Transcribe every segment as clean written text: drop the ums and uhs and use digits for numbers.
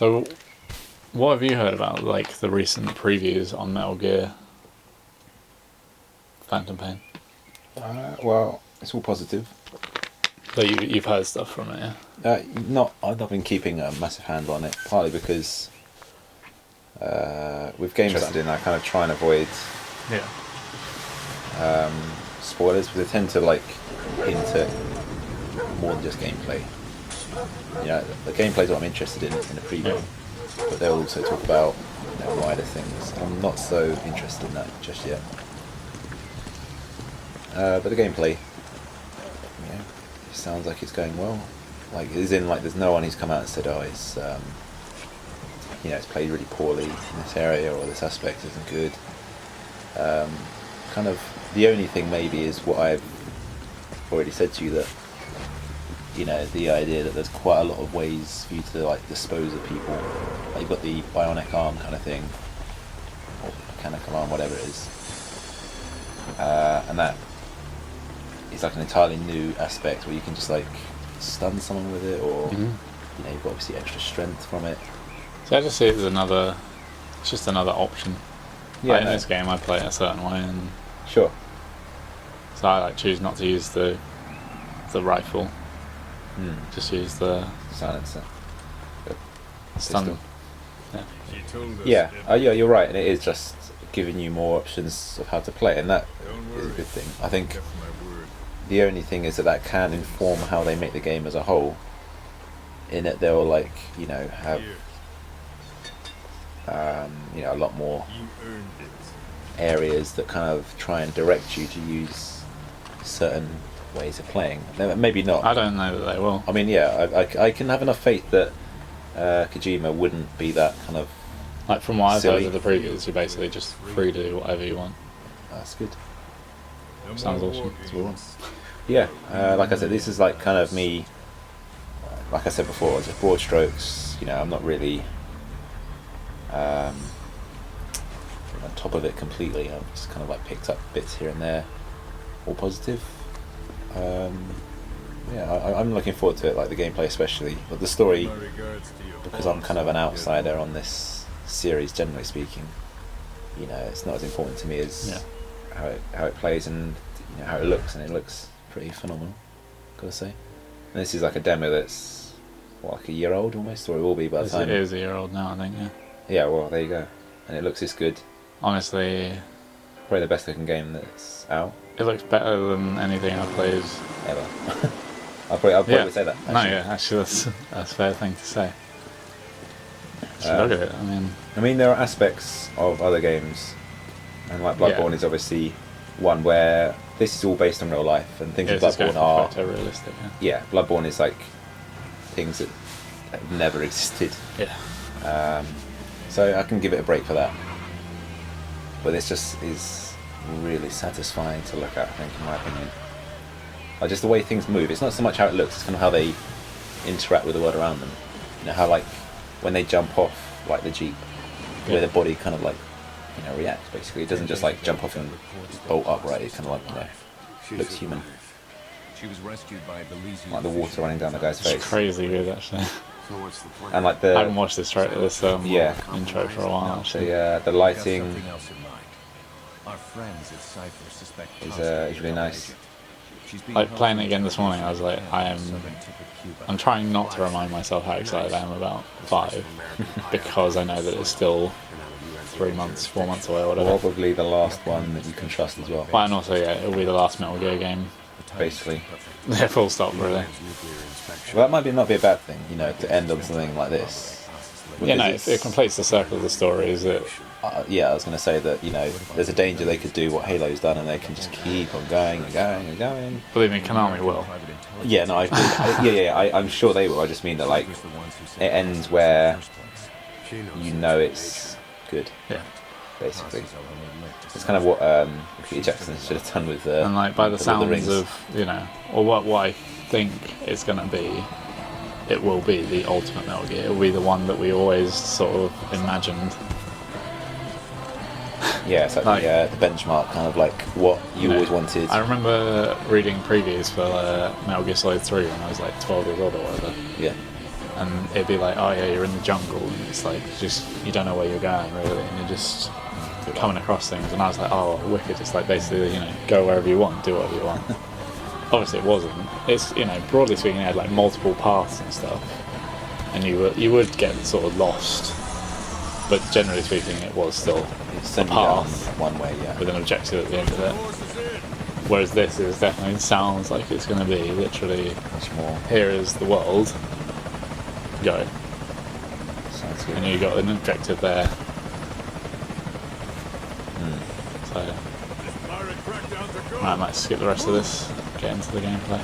So, what have you heard about like the recent previews on Metal Gear Phantom Pain? Well, it's all positive. So you've heard stuff from it, yeah? I've not been keeping a massive handle on it, partly because with games that I'm in, I kind of try and avoid spoilers, because they tend to like hint at more than just gameplay. You know, the gameplay is what I'm interested in a preview, but they'll also talk about wider things. I'm not so interested in that just yet. But the gameplay, it sounds like it's going well. Like, as in, like, there's no one who's come out and said, oh, it's it's played really poorly in this area, or this aspect isn't good. Kind of the only thing maybe is what I've already said to you, that the idea that there's quite a lot of ways for you to like dispose of people. Like, you've got the bionic arm kind of thing, or mechanical arm, whatever it is, and that is like an entirely new aspect where you can just like stun someone with it, or you've got obviously extra strength from it. So I just see it as it's just another option. Yeah, in this game I play it a certain way, and sure. So I like choose not to use the rifle. Just use the silencer. Stun. Yeah, you're right, and it is just giving you more options of how to play, and that is a good thing. I think the only thing is that can inform how they make the game as a whole. In it, they'll like have a lot more areas that kind of try and direct you to use certain ways of playing. Maybe not. I don't know that they will. I mean, I can have enough faith that Kojima wouldn't be that kind of like, from what I've silly. heard of the previews, you're basically just free to do whatever you want. That's good. Sounds awesome. That's what we want. Yeah, like I said, this is like kind of me. Like I said before, just broad strokes. I'm not really on top of it completely. I've just kind of like picked up bits here and there, all positive. I'm looking forward to it, like the gameplay especially, but the story, because I'm kind of an outsider on this series, generally speaking. It's not as important to me as how it plays and how it looks, and it looks pretty phenomenal, gotta say. And this is like a demo that's like a year old almost, or it will be by the time. It is a year old now, I think. Yeah, well, there you go, and it looks this good. Honestly, probably the best looking game that's out. It looks better than anything I've played ever. I'll probably say that. Actually. No, actually that's a fair thing to say. Look at it. I mean, there are aspects of other games, and like Bloodborne is obviously one where this is all based on real life, and things like Bloodborne are photorealistic. Yeah, Bloodborne is like things that have never existed. Yeah. So I can give it a break for that. But this just is really satisfying to look at, I think, in my opinion. Like, just the way things move. It's not so much how it looks, it's kind of how they interact with the world around them. How like when they jump off like the Jeep, where their body kind of like reacts basically. It doesn't just like jump off and bolt upright, it kind of like looks human. She was rescued by like the water running down the guy's face. It's crazy good, actually. And like I haven't watched this intro for a while, actually. The lighting is really nice. Like, playing it again this morning, I was like, I'm trying not to remind myself how excited I am about 5, because I know that it's still 3 months, 4 months away, or whatever. Probably the last one that you can trust as well. Well, and also, it'll be the last Metal Gear game. Basically. Yeah, full stop, really. Well, that might not be a bad thing, to end on something like this. It completes the circle of the story, is it? I was going to say that, there's a danger they could do what Halo's done, and they can just keep on going and going and going. Believe me, Konami will. Yeah, no, I'm sure they will. I just mean that, like, it ends where it's good. Yeah. Basically. It's kind of what Peter Jackson should have done with and like, by the sounds of, or what I think it's going to be, it will be the ultimate Metal Gear. It will be the one that we always sort of imagined. Yeah, it's like the benchmark, kind of like what you always wanted. I remember reading previews for Metal Gear Solid 3 when I was like 12 years old or whatever. Yeah. and it'd be like, oh yeah, you're in the jungle, and it's like just you don't know where you're going really, and you're just coming across things. And I was like, oh, wicked! It's like basically, go wherever you want, do whatever you want. Obviously, it wasn't. It's broadly speaking, it had like multiple paths and stuff, and you would get sort of lost. But generally speaking, it was still a path one way, yeah, with an objective at the end of it. Whereas this is definitely sounds like it's going to be literally much more. Here is the world. Go. Sounds good. And you got an objective there. So I might skip the rest of this. Get into the gameplay.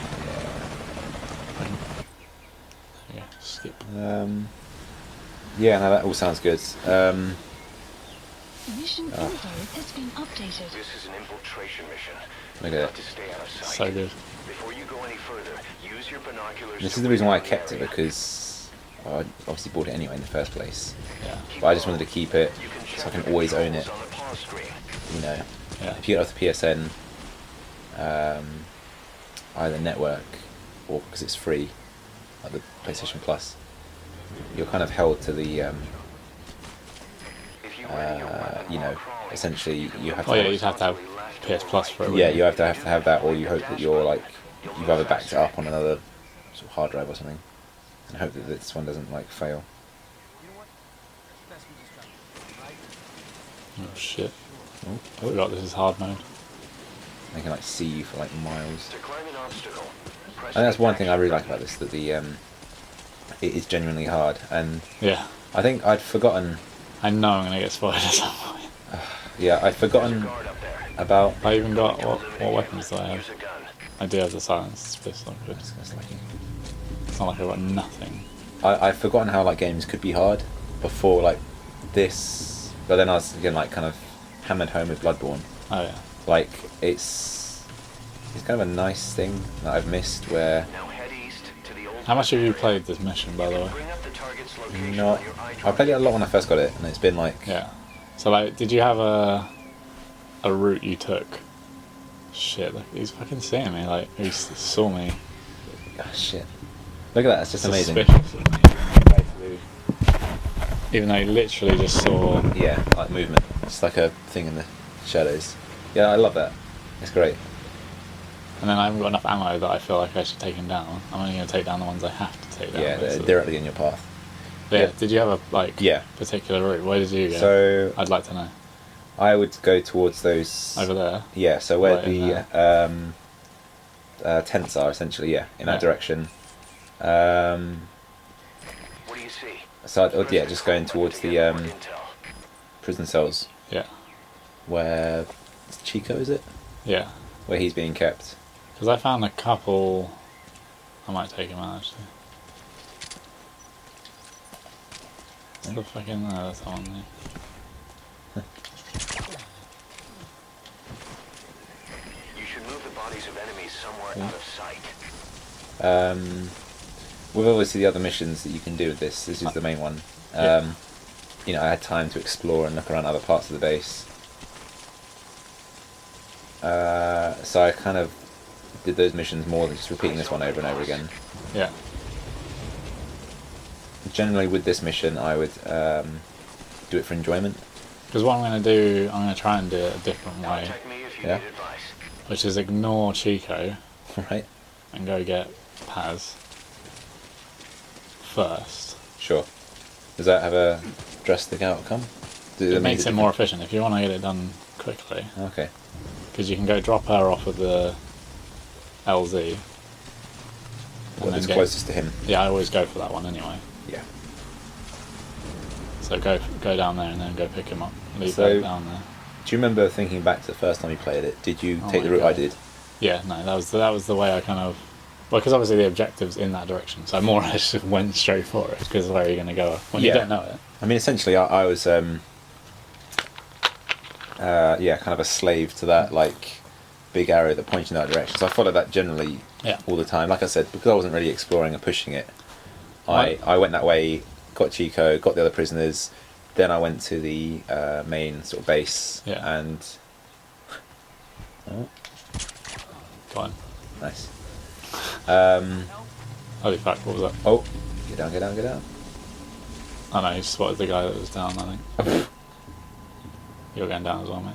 Yeah. Skip. Yeah, no, that all sounds good. Mission info has been updated. This is an infiltration mission. Look at it. To stay out of sight. So good. Before you go any further, use your binoculars. This is the reason why I kept it, because I obviously bought it anyway in the first place. Yeah. But I just wanted to keep it so I can always own it. Yeah. If you get off the PSN, either network or because it's free, like the PlayStation Plus, you're kind of held to the, essentially you have to. Oh yeah, you'd have to have PS Plus for it. Yeah, you have to have that, or you hope that you're like you've either backed it up on another sort of hard drive or something, and hope that this one doesn't like fail. Oh shit! I forgot this is hard mode. They can like see you for like miles. And that's one thing I really like about this, that the it is genuinely hard, and Yeah. I think I'd forgotten. I know I'm gonna get spoiled at some point. Yeah, I'd forgotten about. I even got what weapons do I have? I do have the silenced pistol. But it's not like I've got nothing. I'd forgotten how like games could be hard before like this, but then I was again like kind of hammered home with Bloodborne. Oh yeah. Like it's kind of a nice thing that I've missed. Where How much have you played this mission, by the way? not, I played it a lot when I first got it, and it's been like Yeah. So like, did you have a route you took? Shit, like, he's fucking seeing me. Like he saw me. oh, shit. Look at that, it's just amazing. Suspicious of me. Basically, even though he literally just saw. Yeah, like movement. It's like a thing in the shadows. Yeah, I love that. It's great. And then I haven't got enough ammo that I feel like I should take him down. I'm only going to take down the ones I have to take down. Yeah, they're basically. directly in your path. But yeah. Did you have a Yeah. particular route? Where did you go? So I'd like to know. I would go towards those Over there. Yeah, so where Right in the tents are essentially, yeah, in that Yeah. direction. What do you see? So yeah, just going towards the prison cells Yeah. where Chico, is it? Yeah. Where he's being kept. Because I found a couple. I might take him out actually. What's the fucking. That's that one there. You should move the bodies of enemies somewhere out of sight. With obviously the other missions that you can do with this is the main one. Yeah. I had time to explore and look around other parts of the base. So I kind of did those missions more than just repeating this one over and over again. Yeah. Generally with this mission I would do it for enjoyment. Because what I'm going to do, I'm going to try and do it a different way. Contact me if you Yeah. need advice. Which is ignore Chico Right? and go get Paz first. Sure. Does that have a drastic outcome? It makes it more efficient if you want to get it done quickly. Okay. Because you can go drop her off with the LZ. Well, then it's get- closest to him. Yeah, I always go for that one anyway. Yeah. So go down there and then go pick him up. Leave So- that down there. Do you remember thinking back to the first time you played it? Did you Oh take the my route I God. did? Yeah, no, that was the way I kind of. Well, because obviously the objective's in that direction, so I more or less just went straight for it because where are you going to go when you Yeah. don't know it? I mean, essentially, I was, kind of a slave to that, like, big arrow that pointed in that direction. So I followed that generally Yeah. all the time. Like I said, because I wasn't really exploring and pushing it, Right. I went that way, got Chico, got the other prisoners, then I went to the main sort of base, Yeah. and... Oh, Go on. nice. Holy fuck! What was that? Oh, Get down, get down, get down. Oh no, he spotted the guy that was down, I think. You're going down as well, mate.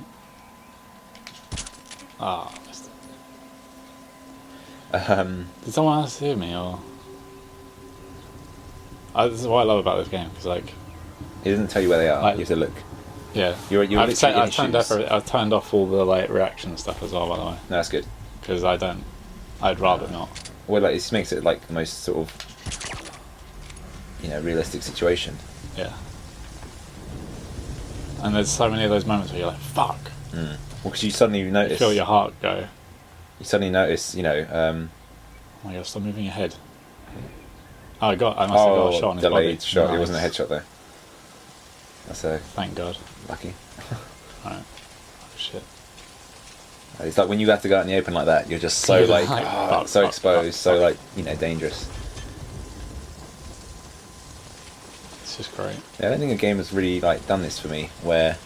Ah, I missed it. Did someone else hear me, or...? This is what I love about this game, because, like... It doesn't tell you where they are, Like, you have to look. Yeah. You're I've literally in I've turned off all the, like, reaction stuff as well, by the way. No, that's good. Because I'd rather not. Well, like, it just makes it, like, the most sort of, you know, realistic situation. Yeah. And there's so many of those moments where you're like, fuck. Well, because you suddenly notice... You feel your heart go. You suddenly notice, you know... oh my god, stop moving your head. Oh, I must have got a shot on his delayed body. shot. Nice. It wasn't a headshot, though. That's a... Thank god. Lucky. Alright. Oh, shit. It's like when you have to go out in the open like that, you're just so, Yeah, like, like, fuck, so fuck, exposed, fuck, so, fuck. like, you know, dangerous. It's just great. Yeah, I don't think a game has really, like, done this for me, where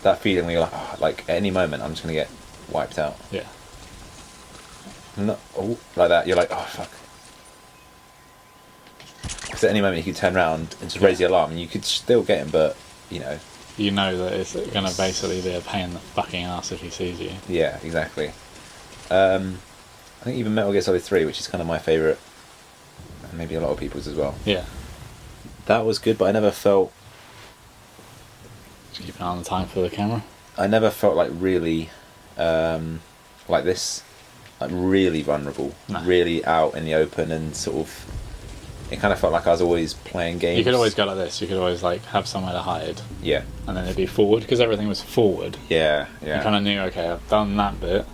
that feeling where you're like, oh, like, at any moment I'm just going to get wiped out. Yeah. Not, oh, like that, you're like, oh, fuck. Because at any moment you could turn around and just raise the alarm, and you could still get him, but, you know... You know that it's going to basically be a pain in the fucking ass if he sees you. Yeah, exactly. I think even Metal Gear Solid 3, which is kind of my favourite, and maybe a lot of people's as well. Yeah. That was good, but I never felt... Just keep an eye on the time for the camera. I never felt like really, like this, like really vulnerable, No. really out in the open, and sort of... It kind of felt like I was always playing games. You could always go like this. You could always like have somewhere to hide, Yeah. and then it'd be forward because everything was forward. Yeah, yeah. You kind of knew, okay, I've done that bit.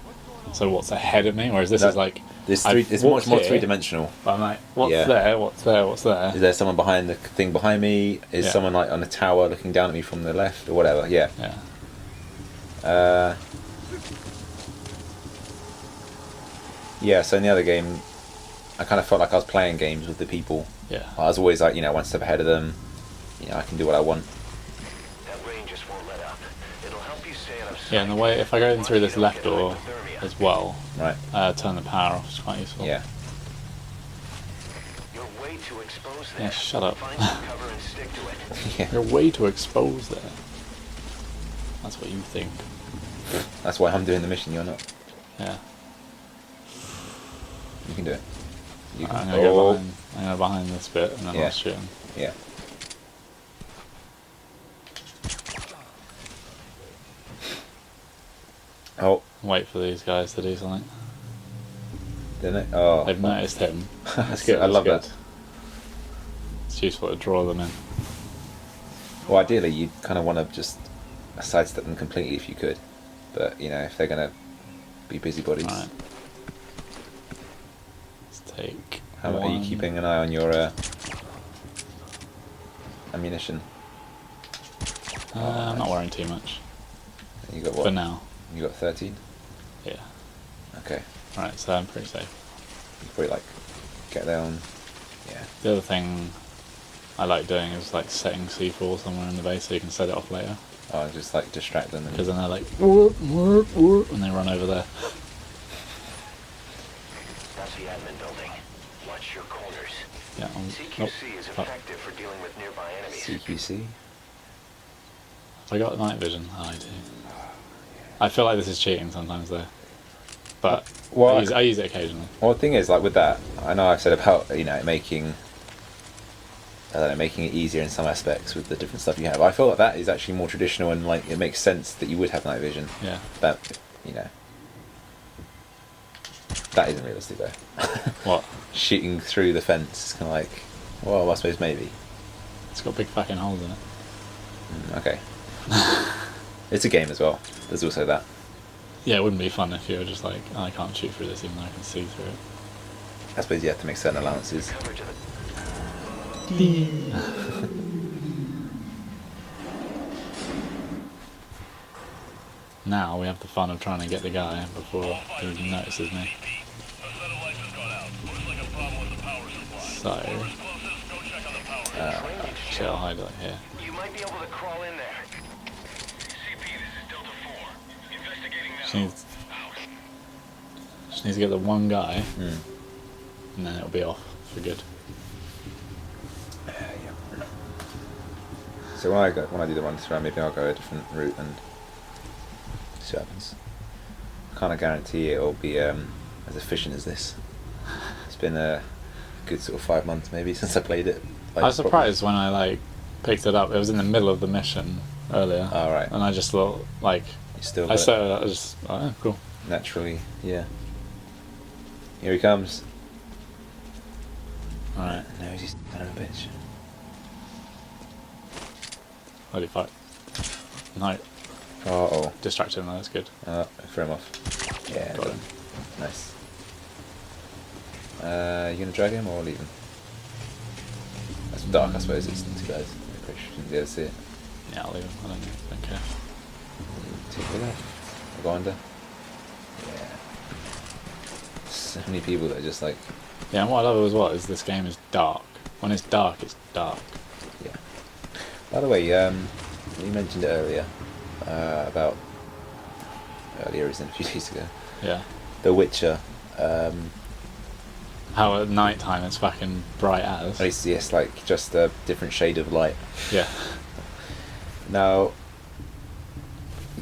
So what's ahead of me? Whereas this No, is like It's I've much more walked here, three-dimensional. But I'm like, what's Yeah. there? What's there? What's there? Is there someone behind the thing behind me? Is Yeah. someone like on a tower looking down at me from the left or whatever? Yeah. Yeah. Yeah, so in the other game, I kind of felt like I was playing games with the people. Yeah. I was always like, you know, one step ahead of them. You know, I can do what I want. That rain just won't let up. It'll help you stay out of sight. Yeah, and the way if I go in through this left door as well, Right. turn the power off is quite useful. Yeah. You're way too exposed there. Yeah, shut up. Find some cover and stick to it. Yeah. You're way too exposed there. That's what you think. That's why I'm doing the mission, you're not. Yeah. You can do it. You can. I'm gonna go behind. I'm gonna behind this bit and then Yeah. I'll shoot him. Yeah. Oh, Wait for these guys to do something. didn't it? Oh. They've noticed him. That's good. I love that. It's useful to draw them in. Well, ideally, you'd kind of want to just sidestep them completely if you could. But, you know, if they're going to be busybodies. Right. Let's take. How are you one. keeping an eye on your ammunition? I'm not worrying too much. You got what? For now. You got 13? Yeah. Okay. Right, so I'm pretty safe. You probably like get down. Yeah. The other thing I like doing is like setting C4 somewhere in the base so you can set it off later. Oh, just like distract them. Because And then they're like, whoop, whoop, whoop, and they run over there. That's the admin building. Watch your corners. Yeah. CQC is Fuck. effective for dealing with nearby enemies. CQC. I got night vision. Oh, I do. I feel like this is cheating sometimes though. But Well, I use it occasionally. Well, the thing is, like with that, I know I've said about, you know, making, I don't know, making it easier in some aspects with the different stuff you have. I feel like that is actually more traditional, and like it makes sense that you would have night vision. Yeah. That, you know, that isn't realistic though. What? Shooting through the fence is kind of like, well, I suppose maybe. It's got big fucking holes in it. Okay. It's a game as well. There's also that. Yeah, it wouldn't be fun if you were just like, oh, I can't shoot through this even though I can see through it. I suppose you have to make certain allowances. Cover to the Now we have the fun of trying to get the guy before he notices me. So, shit, I'll hide it here. You might be able to crawl in there. She needs to get the one guy, Mm. and then it'll be off for good. So when I do the run through, maybe I'll go a different route and see what happens. I can't guarantee it'll be as efficient as this. It's been a good sort of 5 months maybe since I played it. I was surprised when I like picked it up. It was in the middle of the mission earlier. Oh, right. And I just thought like You still I got it was just oh, cool. naturally, yeah. Here he comes. Alright. No, he's son of a bitch. Holy fuck. No. Oh. Distracted him, that's good. Throw him off. Yeah, Got done. him. Nice. You gonna drag him or leave him? That's dark, I suppose. It's not too bad. You probably shouldn't be able to see it. Yeah, I'll leave him. I don't care. Take the left. I'll go under. Yeah. So many people that are just like, Yeah, and what I love as well is this game is dark. When it's dark, it's dark. yeah. By the way, you mentioned it earlier about earlier, isn't it, a few days ago? Yeah. The Witcher. How at night time it's fucking bright as. It's yes, like just a different shade of light. Yeah. Now,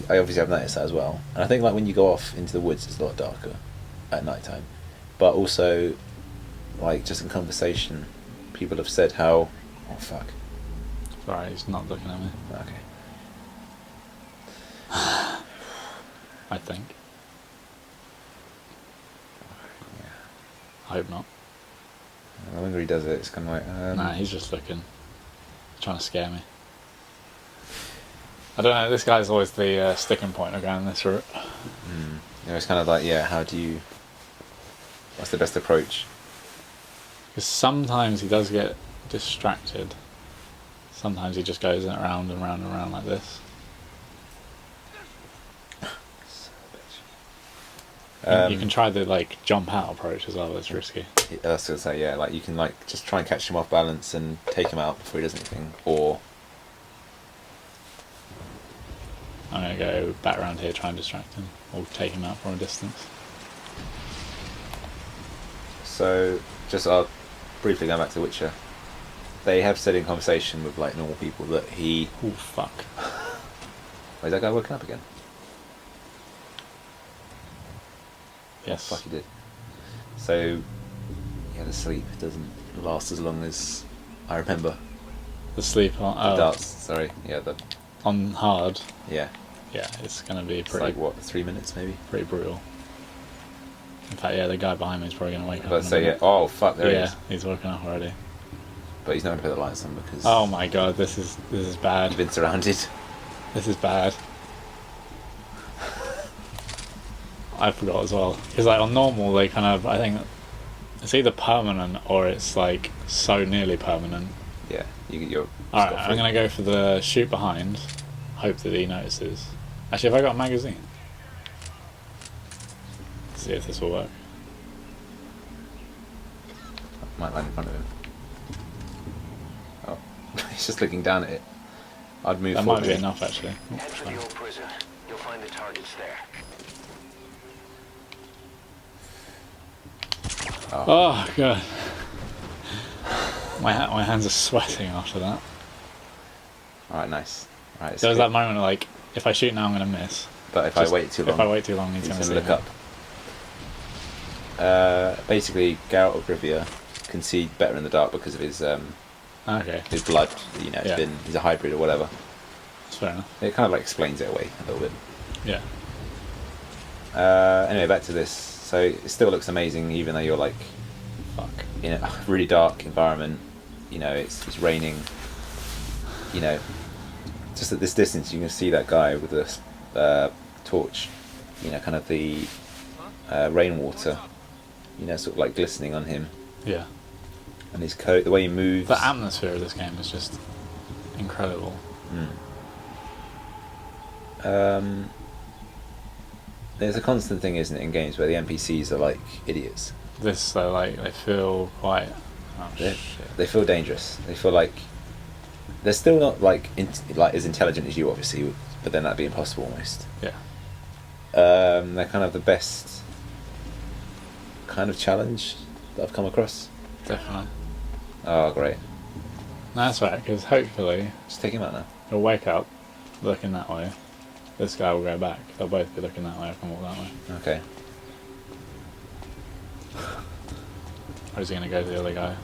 I obviously have noticed that as well, and I think like when you go off into the woods, it's a lot darker at night time. But also, like just in conversation, people have said how, oh fuck, Sorry, he's not looking at me. okay, I think. yeah. I hope not. I wonder he does it. It's kind of like, Nah, he's just looking. He's trying to scare me. I don't know, this guy's always the sticking point of going this route. you know, it's kind of like, yeah, what's the best approach? Because sometimes he does get distracted. Sometimes he just goes around and round and round like this. You can try the like jump out approach as well, it's risky. I was gonna say, yeah, like you can like just try and catch him off balance and take him out before he does anything, or I'm going to go back around here, try and distract him, or take him out from a distance. so just briefly going back to The Witcher. They have said in conversation with like normal people that he. Oh fuck. Wait, is that guy woken up again? Yes. Fuck, he did. So, yeah, the sleep doesn't last as long as I remember. The sleep on The darts, sorry. Yeah, on hard. yeah. Yeah, it's going to be It's pretty like what, 3 minutes maybe? pretty brutal. In fact, yeah, the guy behind me is probably going to wake up. But in a so yeah, minute. oh fuck, there he Yeah, is. he's woken up already. But he's not going to put the lights on because Oh my god, this is bad. you've been surrounded. This is bad. I forgot as well. Because like on normal, they kind of, I think it's either permanent or it's like so nearly permanent. Yeah, you're. Alright, I'm going to go for the shoot behind. Hope that he notices. Actually, have I got a magazine? Let's see if this will work. Might land in front of him. Oh, he's just looking down at it. I'd move That forward. might be enough actually. Oh, Head for the old prison. You'll find the targets there. Oh god. My hands are sweating after that. Alright, nice. Right, There was that moment of like, if I shoot now I'm going to miss. But if Just- I wait too long, If I wait too long he's he's going to going to look up. Basically, Geralt of Rivia can see better in the dark because of his Okay, blood. You know, Yeah. he's a hybrid or whatever. that's fair enough. It kind of like explains it away a little bit. Yeah. Anyway, back to this. So it still looks amazing, even though you're like Fuck. in a really dark environment. You know, it's raining. You know, just at this distance, you can see that guy with the torch. You know, kind of the rainwater. You know, sort of like glistening on him, Yeah. and his coat, the way he moves. The atmosphere of this game is just incredible. There's a constant thing, isn't it, in games where the NPCs are like idiots. This, they feel quite... Oh, They, shit. they feel dangerous. They feel like they're still not like as intelligent as you, obviously, but then that'd be impossible almost. Yeah. They're kind of the best kind of challenge that I've come across. Definitely. Oh, great. That's right, because hopefully Just take him out now. he'll wake up looking that way. This guy will go back. They'll both be looking that way. I can walk that way. Okay. Or is he going to go to the other guy?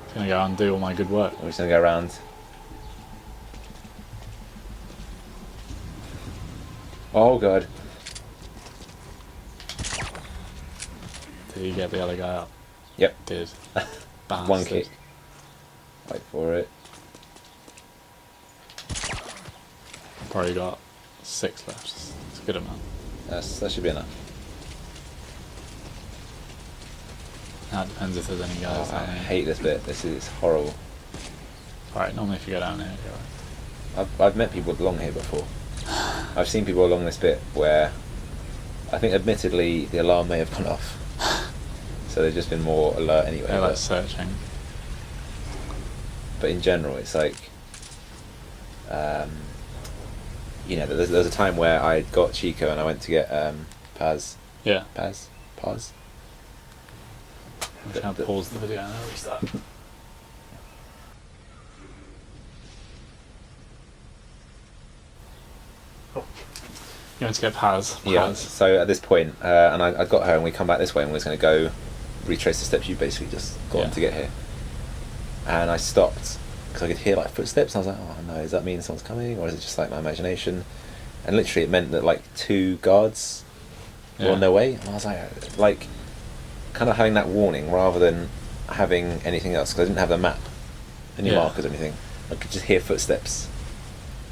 He's going to go undo all my good work. We're just gonna go around. Oh god. Did he get the other guy up? Yep. Did. One Bastard. kick. Wait for it. Probably got 6 left. It's a good amount. That should be enough. Now it depends if there's any guys I down there. hate this bit. This is horrible. Alright, normally if you go down here, you're right. I've met people along here before. I've seen people along this bit where I think admittedly the alarm may have gone off. So they've just been more alert anyway. They're like searching. But in general it's like you know, there was a time where I got Chico and I went to get Paz. Yeah. Paz? I'm just going to pause the video and I'll restart. You went to get Paz. Yeah, so at this point, and I got her and we come back this way and we was going to go retrace the steps you basically just got on to get here. And I stopped because I could hear like footsteps and I was like, oh no, does that mean someone's coming or is it just like my imagination? And literally it meant that like 2 guards were on their way. And I was like kind of having that warning rather than having anything else because I didn't have the map, any markers or anything. I could just hear footsteps.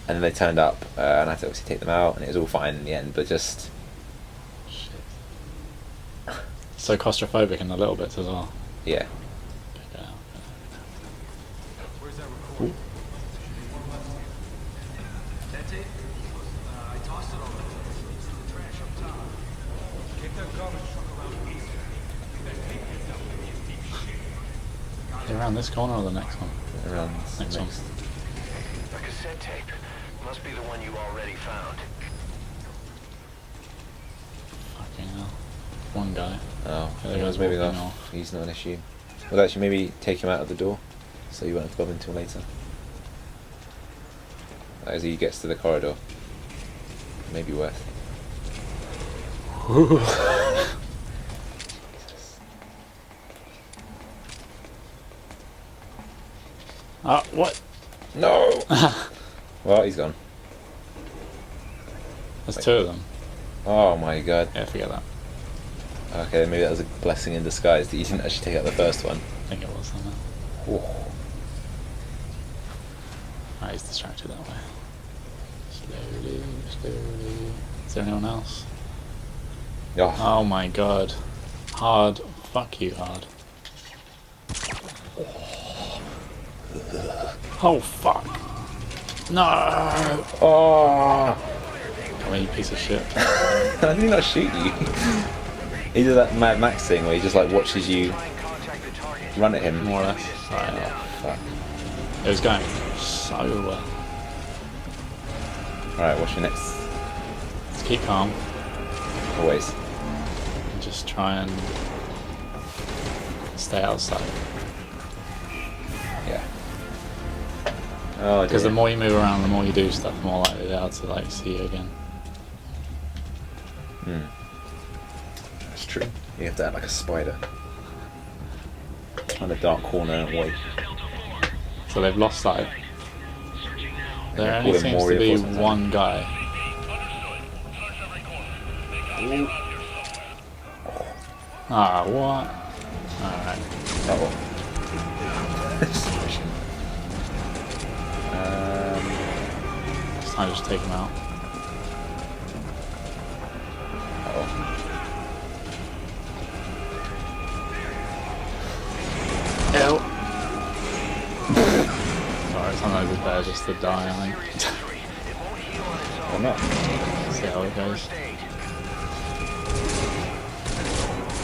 And then they turned up, and I had to obviously take them out, and it was all fine in the end, but just... Shit. So claustrophobic in the little bits as well. Yeah. Pick it out. Where's that recording? That's it? I tossed it all in the trash up top. Take that garbage truck around east. That tape gets up in deep shit. Is it around this corner or the next one? Around Next one. A cassette tape. Must be the one you already found. Fucking hell. One guy. Oh, There he goes was moving walking off. off. He's not an issue. Well, actually, maybe take him out of the door, so you won't have to bump into him later. As he gets to the corridor. Maybe worth. What? No! Well, he's gone. There's 2 of them. Oh my god. Yeah, forget that. Okay, maybe that was a blessing in disguise that you didn't actually take out the first one. I think it was something. Oh. Alright, he's distracted that way. Slowly. Is there anyone else? Oh. Oh my god. Hard. Fuck you, hard. Oh fuck. No! Oh. Come on, you piece of shit. How did he not shoot you? He did that Mad Max thing where he just like watches you run at him. More or less. Right. Oh, fuck. It was going so well. Alright, what's your next? Let's keep calm. Always. And just try and stay outside. Yeah. Oh, Because the more you move around, the more you do stuff, the more likely they are to like see you again. That's true. You have to act like a spider. Find a dark corner and wait. So they've lost sight. There Yeah, only call in seems more to be reinforcements, one guy. Ah, what? Alright. Oh. It's time to just take him out. Ew. Sorry, sometimes it's better just to die, I think. Or not. See how it goes.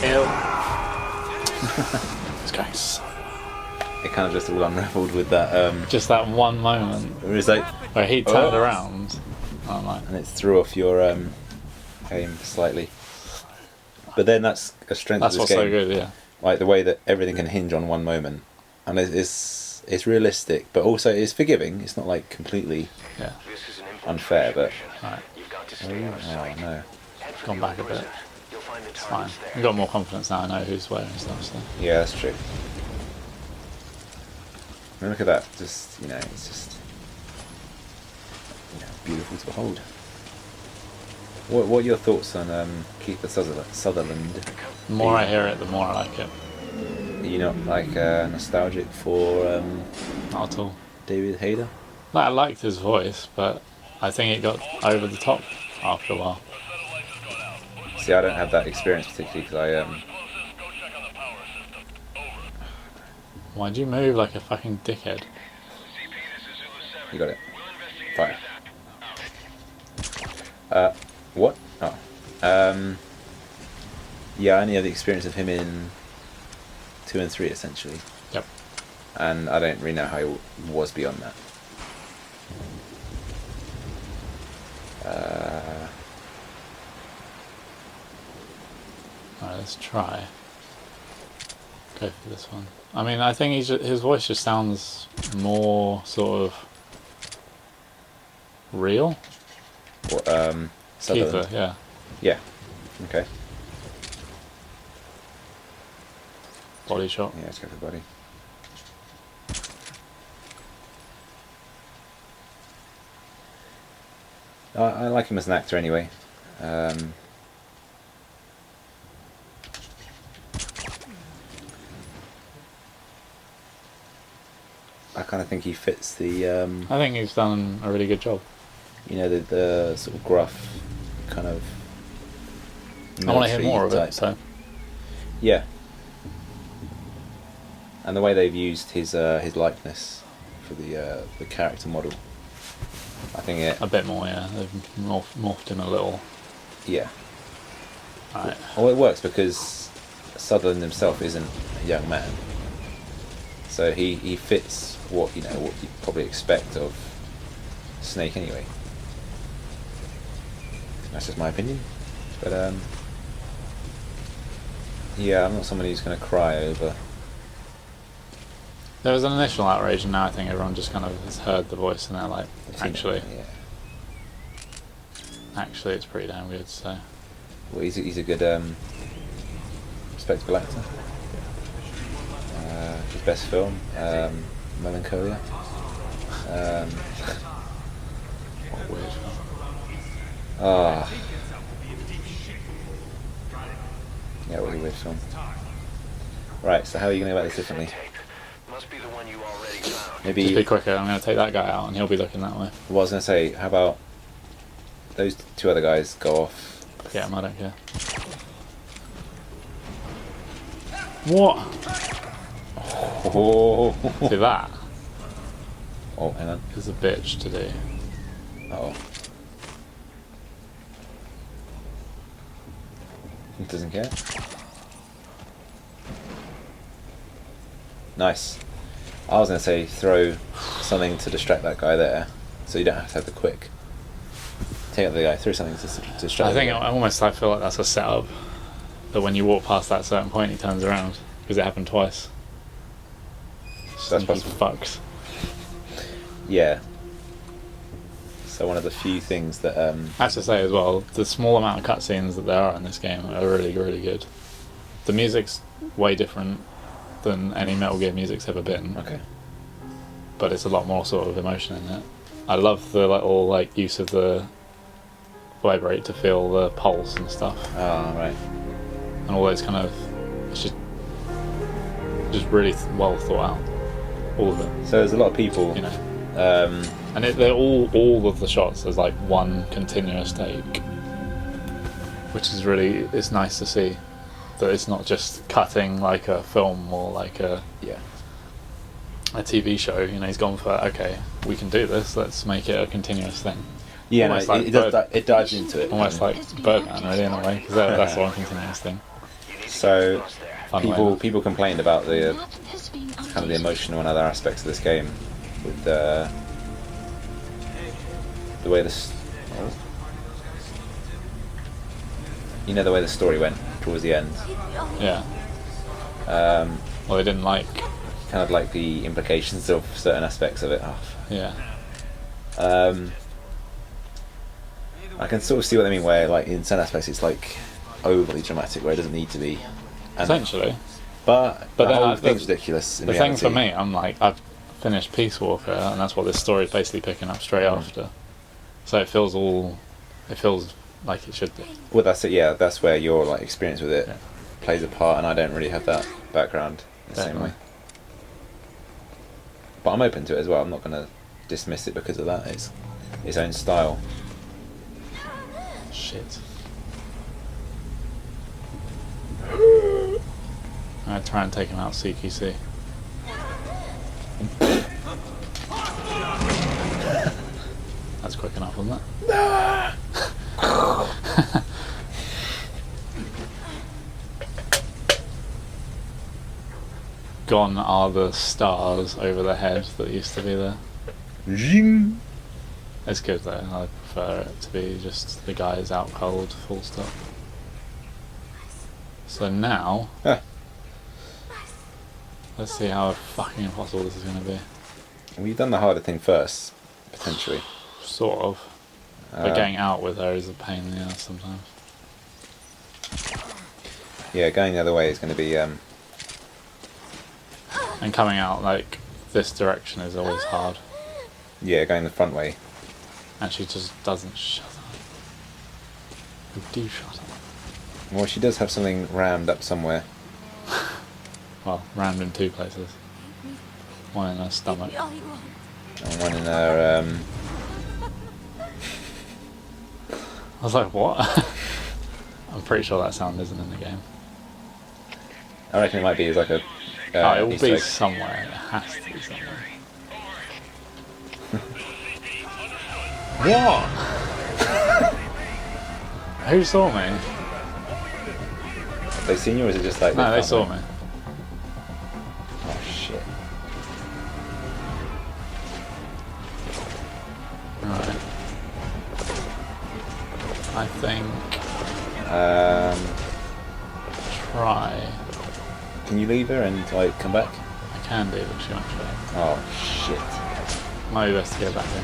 Ew. It's going so well. It kind of just all unravelled with that. Just that one moment It was like, where he turned around. I'm like, and it threw off your aim slightly. But then that's a strength that's of what's this so game. good, yeah. Like the way that everything can hinge on one moment. and it's realistic, but also it's forgiving. It's not like completely Yeah. This is an unfair, but Right. You've got to stay out of sight. oh no, Head for Gone the back a bit. horizon. You'll find the It's fine. targets I've there. got more confidence now. I know who's where and stuff. So yeah, that's true. I mean, look at that. Just it's just beautiful to behold. What are your thoughts on Keith Sutherland? the more I hear it, the more I like it. Are you not like nostalgic for Not at all. David Hayter? Like, I liked his voice, but I think it got over the top after a while. See, I don't have that experience particularly because I Why'd you move like a fucking dickhead? You got it. Fire. What? Oh. Yeah, I only have the experience of him in 2 and 3 essentially, Yep. and I don't really know how he was beyond that. Alright, let's try. Go for this one. I mean, I think his voice just sounds more sort of real. What, Keither, Sutherland? yeah. Yeah. Okay. Body shot. Yeah, let's go for body. I like him as an actor anyway. I kind of think he fits the I think he's done a really good job. the sort of gruff kind of I want to hear more of military it, type. so Yeah. And the way they've used his likeness for the character model, I think it. a bit more, yeah. They've morphed him a little. Yeah. Alright. Well, it works because Sutherland himself isn't a young man, so he fits what you probably expect of Snake anyway. That's just my opinion, but yeah, I'm not somebody who's going to cry over. There was an initial outrage, and now I think everyone just kind of has heard the voice and they're like, actually, it's pretty damn good. So Well, he's a good, respectable actor. His best film, Melancholia. what weird. Yeah, it was a weird film. Right, so how are you going to go about this differently? Must be the one you already found. Just be Maybe, quicker. I'm going to take that guy out, and he'll be looking that way. what I was going to say, how about those 2 other guys go off? Yeah, I don't care. What? Oh, See that? oh hang on. Is a bitch to do. Oh. He doesn't care. Nice. I was going to say throw something to distract that guy there, so you don't have to have the quick. Take out the guy, throw something to distract. I think the guy. I feel like that's a setup. That when you walk past that certain point, he turns around because it happened twice. That's Sneaky possible. fucks. Yeah. So one of the few things that I have to say as well, the small amount of cutscenes that there are in this game are really, really good. The music's way different than any Metal Gear music's ever been, okay. but it's a lot more sort of emotion in it. I love the little use of the vibrate to feel the pulse and stuff, Oh right. and all those kind of. It's just really well thought out, all of it. So there's a lot of people. You know. And they're all of the shots as like one continuous take, which is really, it's nice to see that it's not just cutting like a film or like a TV show. You know, he's gone for, okay, we can do this, let's make it a continuous thing. Yeah, no, Almost like it does. It dives into it. Almost like Birdman, really, in a way, because that's one continuous thing. So Fun way. people complained about the Map has been kind of the updated. emotional and other aspects of this game with the way the way the story went towards the end. Yeah. Well, they didn't like kind of like the implications of certain aspects of it. Oh, Yeah. I can sort of see what they mean, where like in certain aspects it's like overly dramatic, where it doesn't need to be. And, Essentially. but the then whole the thing's ridiculous. In The reality. thing for me, I'm like, I've finished Peace Walker, and that's what this story is basically picking up straight after. So it feels like it should be. Well, that's it. Yeah, that's where your like experience with it Yeah. plays a part, and I don't really have that background in the same Definitely. way. But I'm open to it as well. I'm not going to dismiss it because of that. It's its own style. Shit. Alright, try and take him out CQC. That's quick enough, wasn't it? Gone are the stars over the head that used to be there. Zing. It's good though, I prefer it to be just the guys out cold, full stop. So now, Ah. let's see how fucking impossible this is going to be. Well, you've done the harder thing first, potentially. Sort of. But getting out with her is a pain in the ass sometimes. Yeah, going the other way is going to be. And coming out like this direction is always hard. Yeah, going the front way. And she just doesn't shut up. Oh, do shut up. Well, she does have something rammed up somewhere. Well, rammed in two places. One in her stomach. And one in her. I was like, what? I'm pretty sure that sound isn't in the game. I reckon it might be as like a. Oh, it will Easter be egg. somewhere. It has to be somewhere. What? Who saw me? Have they seen you, or is it just like? No, they can't saw wait? me. Oh shit! Right. I think try. Can you leave her and like come back? I can do, but she won't show up. Oh shit! Might be best to go back in.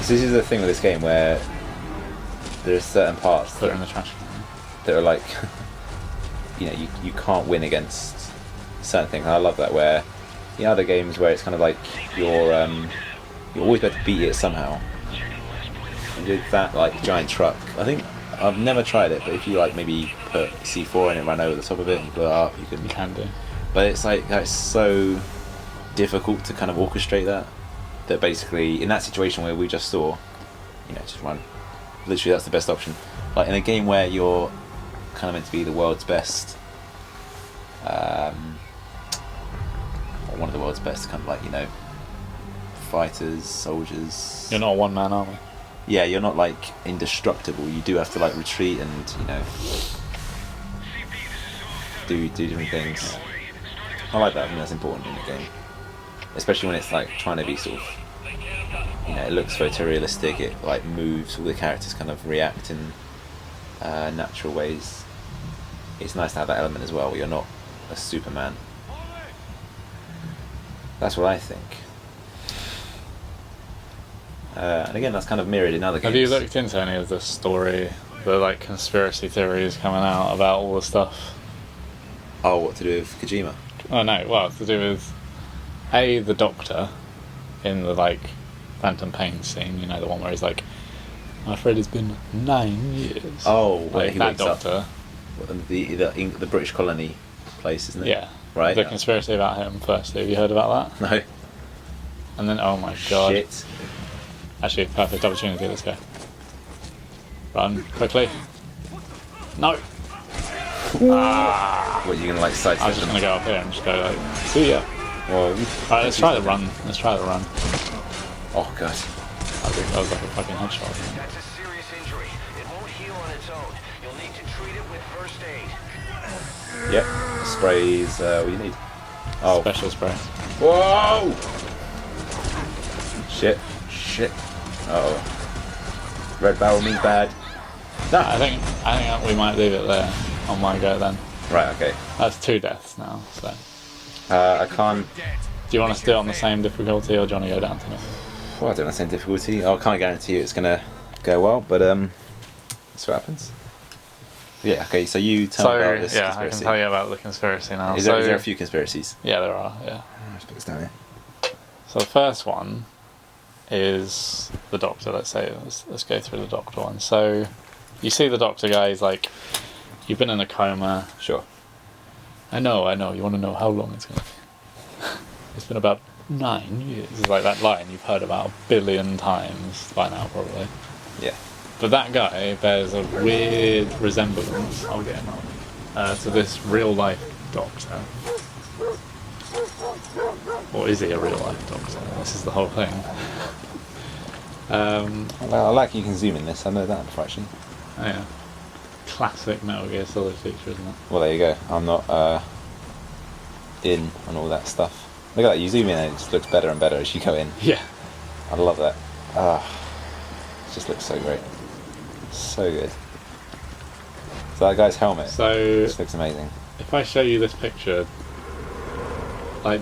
So this is the thing with this game where there are certain parts Put her in the trash can. that are like, you know, you can't win against certain things. And I love that, where in other games where it's kind of like you're always better to beat it somehow. And with that like giant truck, I think I've never tried it, but if you like maybe put C4 in and run over the top of it and you blow it up, you can. You can do. But it's like it's so difficult to kind of orchestrate that basically in that situation where we just saw, you know, just run. Literally, that's the best option. Like in a game where you're kind of meant to be the world's best, or one of the world's best, kind of like, you know, fighters, soldiers. You're not a one-man army. Yeah, you're not like indestructible. You do have to like retreat and, you know, do different things. I like that. I think that's important in the game, especially when it's like trying to be sort of, you know, it looks photorealistic. It like moves. All the characters kind of react in natural ways. It's nice to have that element as well, where you're not a Superman. That's what I think. And again, that's kind of mirrored in other games. Have you looked into any of the story, the like conspiracy theories coming out about all the stuff? Oh, what to do with Kojima? Oh no, well, it's to do with the Doctor in the like Phantom Pain scene. You know, the one where he's like, "I'm afraid it's been 9 years." Oh, where like he that wakes up. Doctor. The British colony place, isn't it? Yeah. Right. The conspiracy about him. Firstly, have you heard about that? No. And then, oh my god. Shit. Actually, perfect opportunity. Let's go. Run quickly. No. What, you gonna like sidestep I was just them? gonna go up here and just go like, see ya. Well, Alright, let's try the run. Let's try the run. Oh god. That was like a fucking headshot. That's a serious injury. It won't heal on its own. You'll need to treat it with first aid. Yep. Sprays. What do you need? Oh. Special spray. Whoa! Shit. Shit. Uh oh. Red barrel means bad. No. I think we might leave it there on my go then. Right. Okay. That's 2 deaths now, so I can't. Do you want us to do it on the same difficulty, or do you want to go down to normal? Well, I don't know the same difficulty. I can't guarantee you it's gonna go well, but that's what happens. Yeah. Okay. So you tell me about this yeah, I conspiracy. can tell you about the conspiracy now. Is there a few conspiracies? Yeah, there are. Yeah. Let's put this down here. So the first one is the doctor. Let's let's go through the doctor one. So you see the doctor guy. He's like, you've been in a coma. Sure. I know. You want to know how long it's going to be? It's been about 9 years. It's like that line you've heard about a billion times by now, probably. Yeah. But that guy bears a weird resemblance, I'll get him up, to this real life doctor. Or is he a real life doctor? This is the whole thing. I like you can zoom in this. I know that actually. Oh yeah. Classic Metal Gear Solid feature, isn't it? Well, there you go. I'm not in on all that stuff. Look at that. You zoom in and it just looks better and better as you go in. Yeah. I love that. It just looks so great. So good. So that guy's helmet. So This looks amazing. if I show you this picture, like,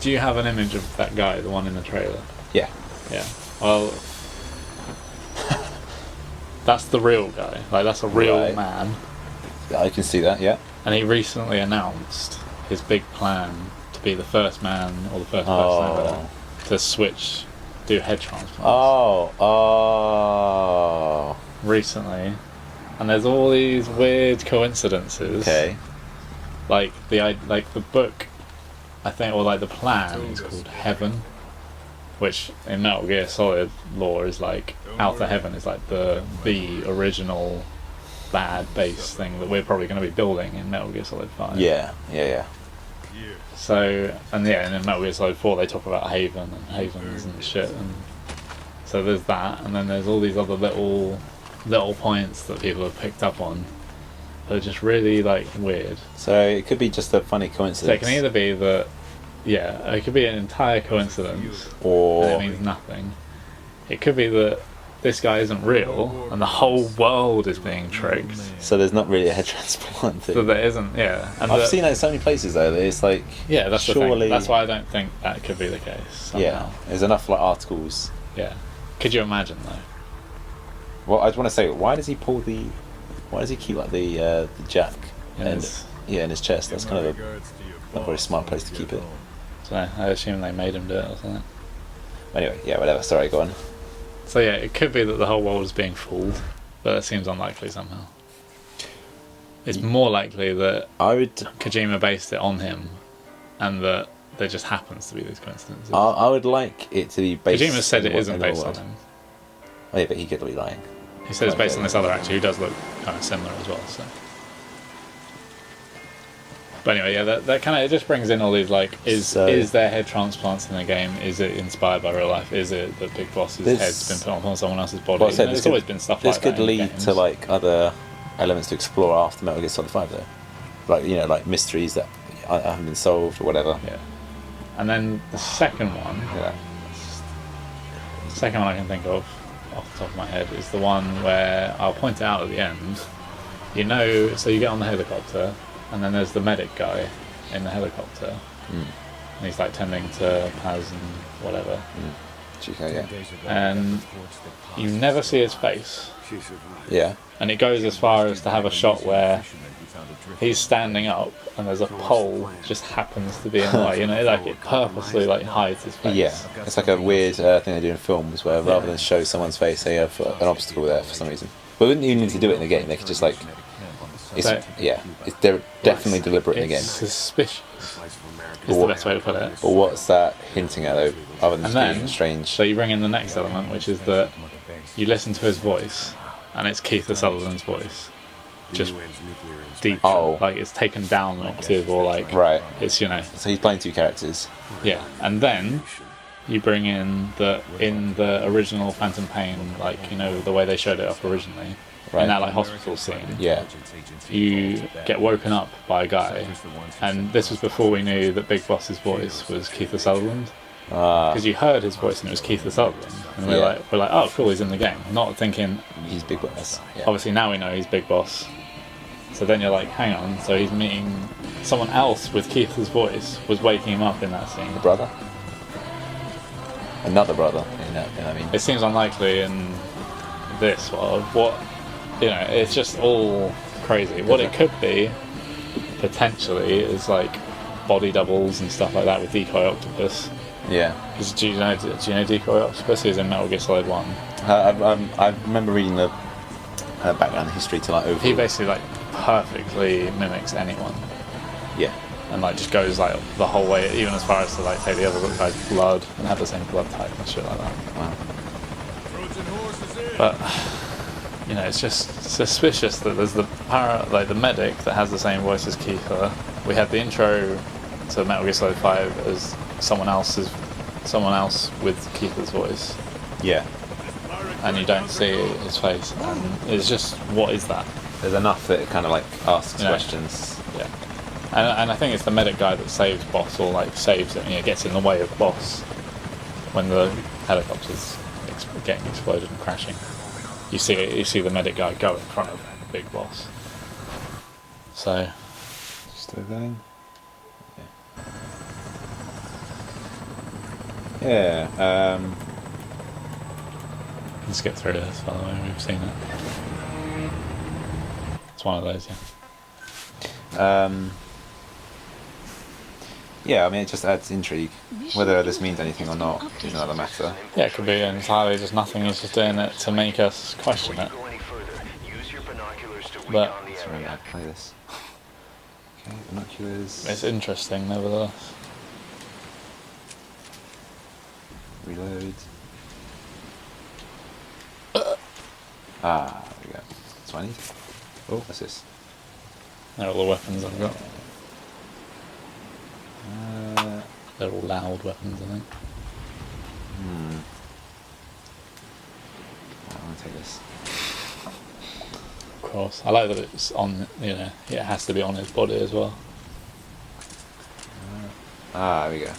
do you have an image of that guy, the one in the trailer? Yeah. Yeah. Well, that's the real guy. Like, that's a real Right. man. I can see that. Yeah. And he recently announced his big plan to be the first man or the first person ever to do head transplants. Oh. Recently. And there's all these weird coincidences. Okay. Like the book, I think, or like the plan is called Heaven, which in Metal Gear Solid lore is like Outer Heaven is like the original bad base thing that we're probably going to be building in Metal Gear Solid 5. Yeah. So, and in Metal Gear Solid 4 they talk about Haven and Havens and shit, and so there's that, and then there's all these other little points that people have picked up on. They're just really like weird. So it could be just a funny coincidence. So it can either be that, it could be an entire coincidence, or and it means nothing. It could be that this guy isn't real, and the whole world is being tricked. so there's not really a head transplant thing. So there isn't, And I've seen that in so many places though. That it's like that's surely. the thing. That's why I don't think that could be the case. Somehow. Yeah. There's enough like articles. Yeah. Could you imagine though? Well, I just want to say, why does he keep like the jack In and his- in his chest? That's kind of not a very smart place to keep it. So I assume they made him do it or something. Anyway, yeah, whatever. Sorry, go on. So it could be that the whole world is being fooled, but it seems unlikely somehow. It's more likely that I would Kojima based it on him, and that there just happens to be these coincidences. I would like it to be based. Kojima said in it what- isn't in the based on world. him. Oh yeah, but he could be lying. He said it's based on this other actor who does look kind of similar as well. So, but anyway, that kind of it just brings in all these like, is there head transplants in the game? Is it inspired by real life? Is it that Big Boss's head's been put on someone else's body? Well, I said, There's always been stuff like that. This could in lead games. to like other elements to explore after Metal Gear Solid 5 though, like like mysteries that haven't been solved or whatever. Yeah. And then the second one, Yeah. the second one I can think of off the top of my head is the one where I'll point it out at the end. So you get on the helicopter, and then there's the medic guy in the helicopter, and he's like tending to Paz and whatever, Chico, yeah. and you never see his face, Yeah. and it goes as far as to have a shot where he's standing up and there's a pole just happens to be in the way, like it purposely like hides his face. Yeah, it's like a weird thing they do in films where rather than show someone's face, they have an obstacle there for some reason. But they wouldn't even need to do it in the game. They could just like, they're definitely deliberate in the game. It's suspicious. Is the best way to put it. But what's that hinting at though? Other than And just being then, strange. so you bring in the next element, which is that you listen to his voice, and it's Keith Sutherland's voice, just deep, like it's taken down an octave, or like Right. it's So he's playing two characters. yeah. And then you bring in in the original Phantom Pain, like the way they showed it up originally, Right. in that like hospital scene. Yeah. You get woken up by a guy, and this was before we knew that Big Boss's voice was Keith Sutherland. Because you heard his voice and it was Keith Sutherland, and we're like, oh cool, he's in the game. Not thinking He's Big Boss. Yeah. obviously now we know he's Big Boss. So then you're like, hang on, so he's meeting someone else with Keith's voice was waking him up in that scene. The brother? Another brother, you know what I mean? It seems unlikely in this world. What, you know, it's just all crazy. What it could be, potentially, is like body doubles and stuff like that with Decoy Octopus. Yeah. 'Cause do you know Decoy Octopus? He's in Metal Gear Solid 1. I remember reading the background history to like overall. He basically like perfectly mimics anyone. Yeah. And like just goes like the whole way, even as far as to like take the other guy's blood and have the same blood type and shit like that. Wow. But you know, it's just suspicious that there's the the medic that has the same voice as Kiefer. We had the intro to Metal Gear Solid 5 as someone else with Kiefer's voice, Yeah. and you don't see his face. And it's just, what is that? There's enough that it kind of like asks Yeah. questions. Yeah. And I think it's the medic guy that saves Boss, or like saves him, you know, gets in the way of Boss when the helicopter's getting exploded and crashing. You see the medic guy go in front of Big Boss. So Still going? Yeah. Yeah. let's get through this, by the way, we've seen it. It's one of those, yeah. Yeah, I mean, it just adds intrigue. Whether this means anything or not is another matter. Yeah, it could be entirely just nothing, he's just doing it to make us question it. Go any further. Use your binoculars to But- recon the Let's remember area. how to play this. Okay, binoculars. It's interesting, nevertheless. Reload. Ah, there we go. That's what I need. Oh, what's this? They're all the weapons I've got. Uh, They're all loud weapons, I think. I want to take this. Of course. I like that it's on, you know, it has to be on his body as well. Ah, there we go.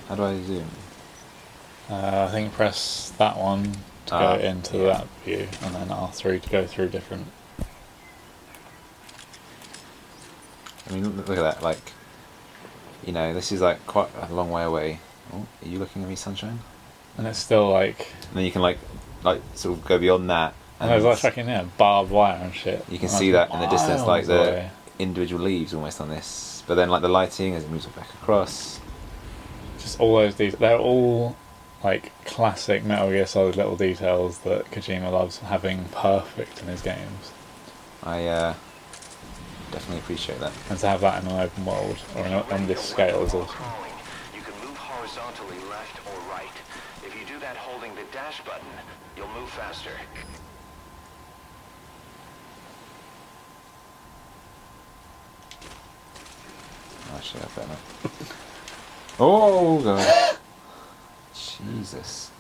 How do I zoom? I think press that one to go into that view, and then R3 to go through different. I mean, look at that. Like, you know, this is like quite a long way away. Oh, are you looking at me, sunshine? And it's still like. And then you can like sort of go beyond that. And there's like fucking, yeah, barbed wire and shit. You can And see that's that in the distance, like miles the away. individual leaves almost on this. But then like the lighting as it moves back across. Just all those details. They're all like classic Metal Gear Solid little details that Kojima loves having perfect in his games. I definitely appreciate that. And to have that in an open world, or on this scale, is awesome. Crawling. You can move horizontally left or right. If you do that holding the dash button, you'll move faster. Actually, I better not. Oh god. Jesus.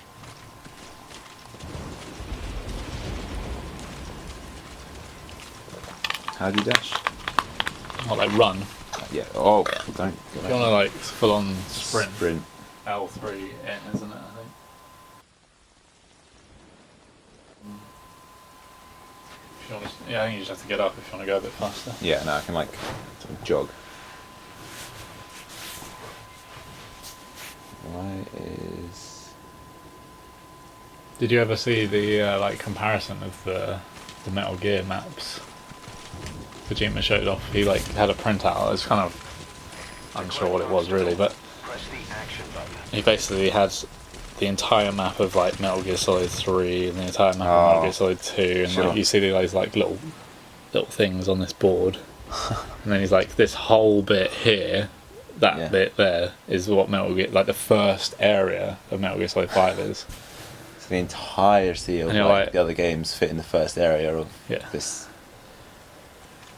How do you dash? Not like run. Yeah. Oh, don't. If you want to like full on sprint, Sprint. L3 in, isn't it? I think. If you want to, yeah, I think you just have to get up if you want to go a bit faster. Yeah. No, I can like sort of jog. Why is? Did you ever see the like comparison of the Metal Gear maps? Kojima showed off. He like had a printout. It was kind of unsure what it was really, but Press the action button. he basically had the entire map of like Metal Gear Solid 3 and the entire map of Oh, Metal Gear Solid 2, and sure. like you see those like little things on this board, and then he's like, this whole bit here, that Yeah. bit there is what Metal Gear, like the first area of Metal Gear Solid 5 is. So the entirety of And you're like, like- the other games fit in the first area of Yeah. this.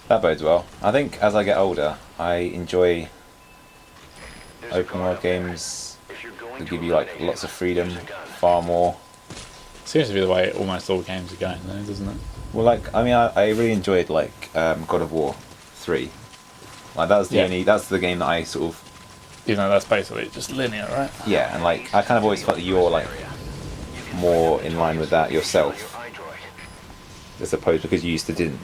That bodes well. I think as I get older, I enjoy There's a open guard world up there. games If you're going that to give you like eliminate lots him, of freedom, use a gun. far more. Seems to be the way almost all games are going though, doesn't it? Well, like I mean, I really enjoyed like God of War 3. Like that was the Yeah. only that's the game that I sort of You know, that's basically just linear, right? yeah, and like I kind of always felt that you're like more in line with that yourself, Your iDroid. as opposed because you used to didn't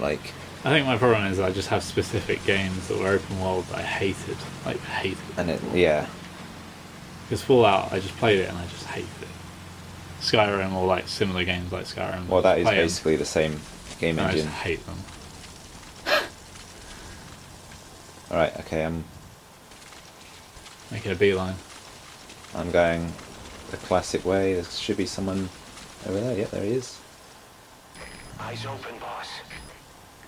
like. I think my problem is I just have specific games that were open world that I hated. Like, hated. And it, yeah, Because Fallout, I just played it and I just hated it. Skyrim or like similar games like Skyrim. well, that is play 'em, basically the same game and I engine. just hate them. All right, okay, Make it a beeline. I'm going the classic way. There should be someone over there. Yeah, there he is. Eyes open, boss.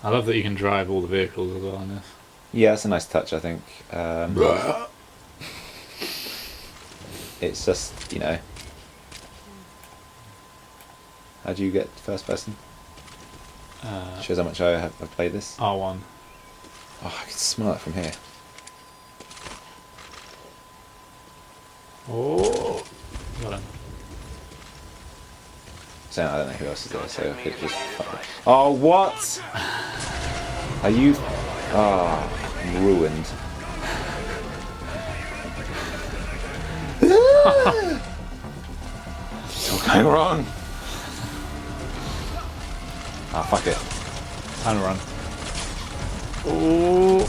I love that you can drive all the vehicles as well in this. Yeah, that's a nice touch, I think. It's just, you know. How do you get first person? Shows how much I've played this. R1. Oh, I can smell it from here. Oh, got him. So I don't know who else is there, so I could just. Oh, what? Are you? Ah, I'm ruined. What's all going wrong? Ah, fuck it. Time to run. Ooh.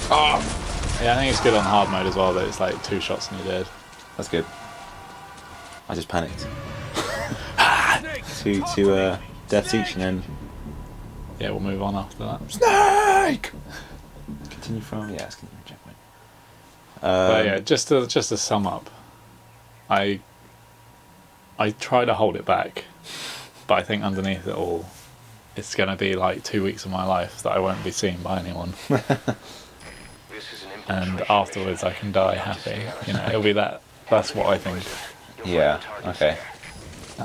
Oh. Yeah, I think it's good on hard mode as well, that it's like 2 shots and you're dead. That's good. I just panicked. two deaths each, and then Yeah, we'll move on after that. snake. Continue from let's continue checkpoint. But yeah, just to sum up, I try to hold it back, but I think underneath it all, it's going to be like 2 weeks of my life that I won't be seen by anyone. This is an And infiltration afterwards I can die happy. You know, it'll be that. That's what I think. Yeah. Okay.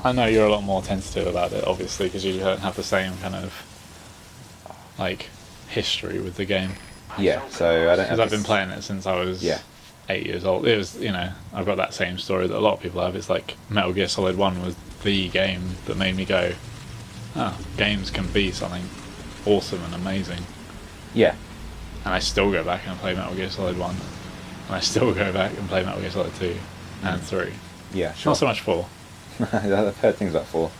I know you're a lot more tentative about it, obviously, because you don't have the same kind of like history with the game. Yeah. So I don't. Because I've been playing it since I was 8 years old. It was, you know, I've got that same story that a lot of people have. It's like Metal Gear Solid 1 was the game that made me go, oh, games can be something awesome and amazing. Yeah. And I still go back and play Metal Gear Solid 1. And I still go back and play Metal Gear Solid 2 and 3. Yeah. Sure. Not so much 4. I've heard things about 4.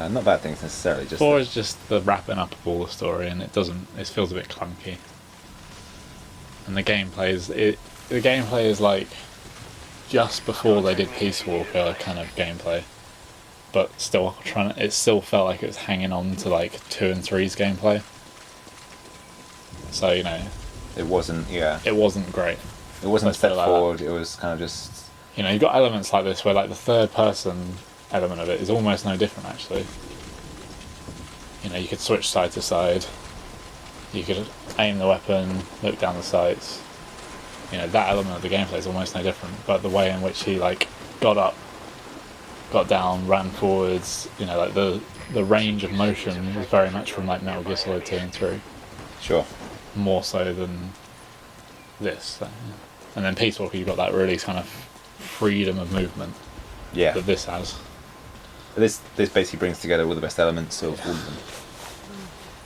Not bad things necessarily. Just 4 is just the wrapping up of all the story, and it feels a bit clunky. And the gameplay is like just before they did Peace Walker kind of gameplay, but still it still felt like it was hanging on to like 2 and 3's gameplay. So, you know, it wasn't. Yeah. it wasn't great. It wasn't a Let's put step it like forward. It was kind of just. You know, you've got elements like this where like the third person element of it is almost no different actually. You know, you could switch side to side, you could aim the weapon, look down the sights. You know, that element of the gameplay is almost no different, but the way in which he like got up, got down, ran forwards, you know, like the range of motion was very much from like Metal Gear Solid 2 and 3. Sure. More so than this. So, yeah. And then Peace Walker, you've got that really kind of freedom of movement Yeah. that this has. This basically brings together all the best elements of all of them.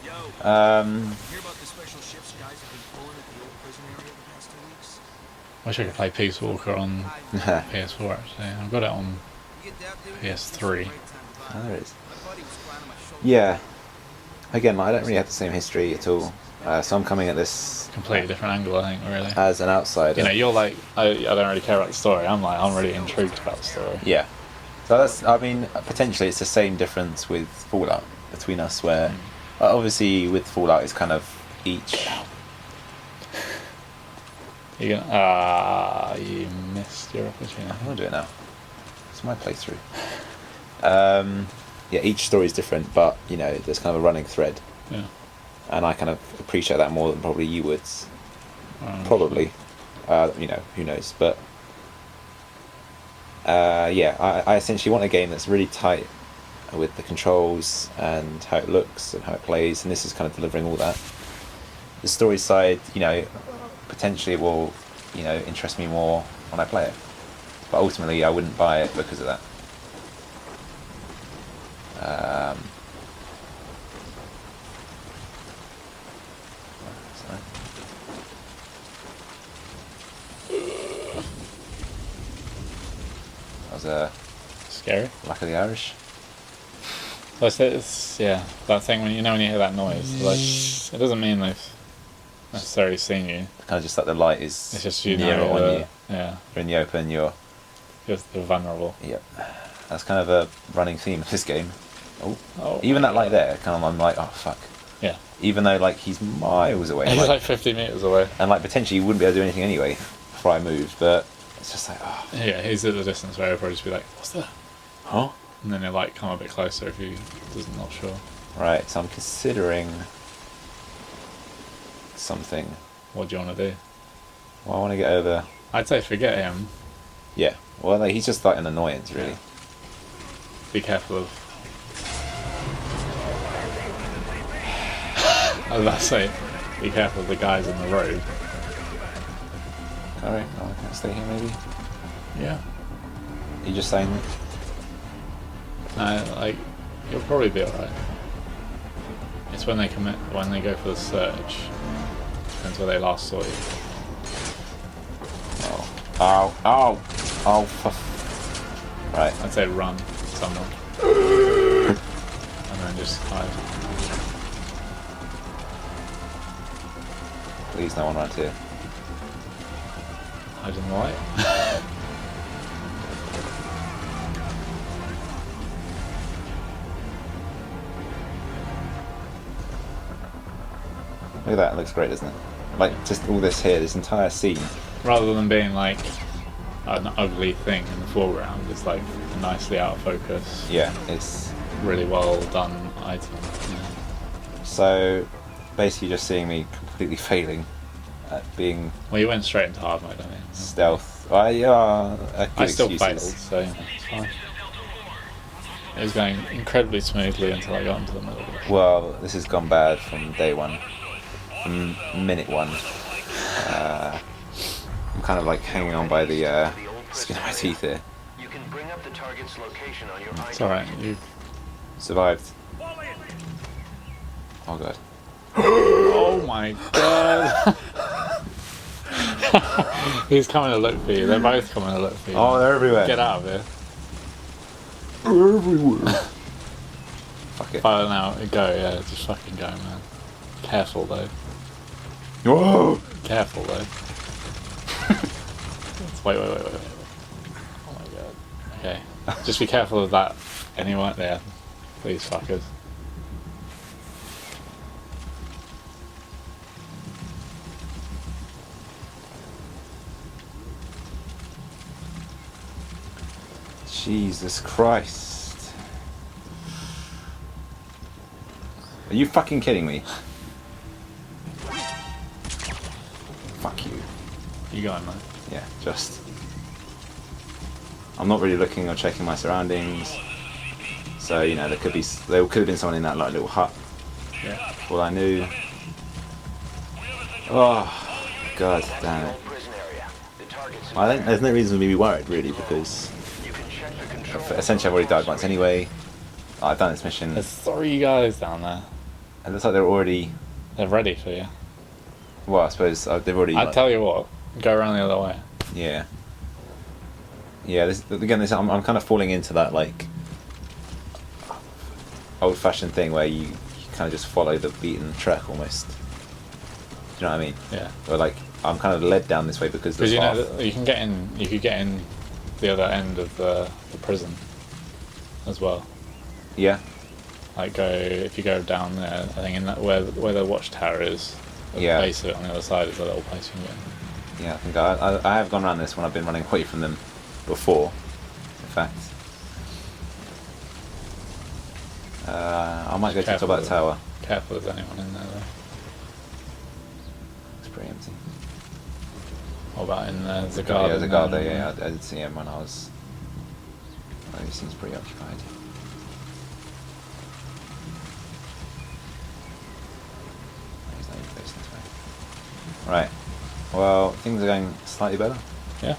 Yo, Um, hear about the special ships guys have been pulling at the old prison area the past 2 weeks? Wish I could play Peace Walker on PS4 actually. I've got it on PS3. Oh, there it is. Yeah. Again, I don't really have the same history at all. So I'm coming at this Completely different angle, I think, really. as an outsider. You know, you're like, I don't really care about the story. I'm really intrigued about the story. Yeah. So that's, I mean, potentially it's the same difference with Fallout between us, where obviously with Fallout it's kind of each. You missed your opportunity. I'm gonna do it now. It's my playthrough. Yeah, each story is different, but you know, there's kind of a running thread, Yeah. and I kind of appreciate that more than probably you would. Um, Probably, you know, who knows? But yeah, I essentially want a game that's really tight with the controls and how it looks and how it plays, and this is kind of delivering all that. The story side, you know, potentially will, you know, interest me more when I play it, but ultimately I wouldn't buy it because of that. Sorry. was Scary. luck of the Irish. It's yeah, that thing when you hear that noise, like it doesn't mean they've necessarily seen you. Kind of just like the light is It's just you nearer know on that, you. yeah, You're in the open, you're you're vulnerable. yep. That's kind of a running theme of this game. Oh, Oh, even that light there, kind of I'm like, oh fuck. yeah, Even though like he's miles away, he's like, like 50 meters away. and like potentially he wouldn't be able to do anything anyway before I moved, but it's just like, oh, Yeah, he's at the distance where he'll probably just be like, "What's that?" huh? And then he'll like come a bit closer if he doesn't not sure. Right, so I'm considering something. What do you want to do? Well, I want to get over. I'd say forget him. Yeah. Well, like, he's just like an annoyance, really. Be careful of. I was about to say, be careful of the guys in the road. Alright, oh, can I stay here maybe? Yeah. You just saying that? No, like you'll probably be alright. It's when they go for the search. Depends where they last saw you. Oh. Ow. Ow. Oh, for right. I'd say run somewhere. And then just hide. Please, no one around here. Hide in the light. Look at that, it looks great, doesn't it? Like, just all this here, this entire scene. Rather than being like an ugly thing in the foreground, it's like a nicely out of focus, Yeah, it's... really well done item. So, basically just seeing me completely failing at being Well, you went straight into hard mode, didn't you? stealth. I still failed, excuses. so it's fine. It was going incredibly smoothly until I got into the middle of it. Well, this has gone bad from day one. From minute one. I'm kind of like hanging on by the skin of my teeth here. You can bring up the target's location on your It's alright, you. Survived. Oh god. Oh my god! He's coming to look for you, they're both coming to look for you. Oh, they're everywhere. Get out of here. They're everywhere. Fuck it. Fire now, go, yeah, just fucking go, man. Careful though. Whoa! Careful though. Wait. Oh my god. Okay. Just be careful of that. Anyone there. Please fuckers. Jesus Christ. Are you fucking kidding me? Fuck you. You going, man? Yeah, just... I'm not really looking or checking my surroundings. So, you know, there could have been someone in that like little hut. Yeah. All I knew. Oh, god damn it. prison area. The target's I think there's no reason for me to be worried, really, because you can check the control. essentially I've already died once anyway. I've done this mission. There's 3 guys down there. It looks like they're already... They're ready for you. Well, I suppose they've already... I'd like- tell you what, go around the other way. Yeah. Yeah, this I'm kind of falling into that, like, old-fashioned thing where you kind of just follow the beaten track, almost. Do you know what I mean? Yeah. Or, like, I'm kind of led down this way because Because there's you know half... that you could get in the other end of the prison as well. Yeah? Like if you go down there, I think in that where the watchtower is, the Yeah. base of it on the other side is a little place you can get in. Yeah, I think I have gone around this when I've been running away from them before, in fact. I might go to the top of that tower. Careful if there's anyone in there though. It's pretty empty. What about in there? There's a Yeah, guard. there's a in guard there. there, yeah. I did see him when I was... Oh, he seems pretty occupied. He's not even facing this way. Right. Well, things are going slightly better. Yeah.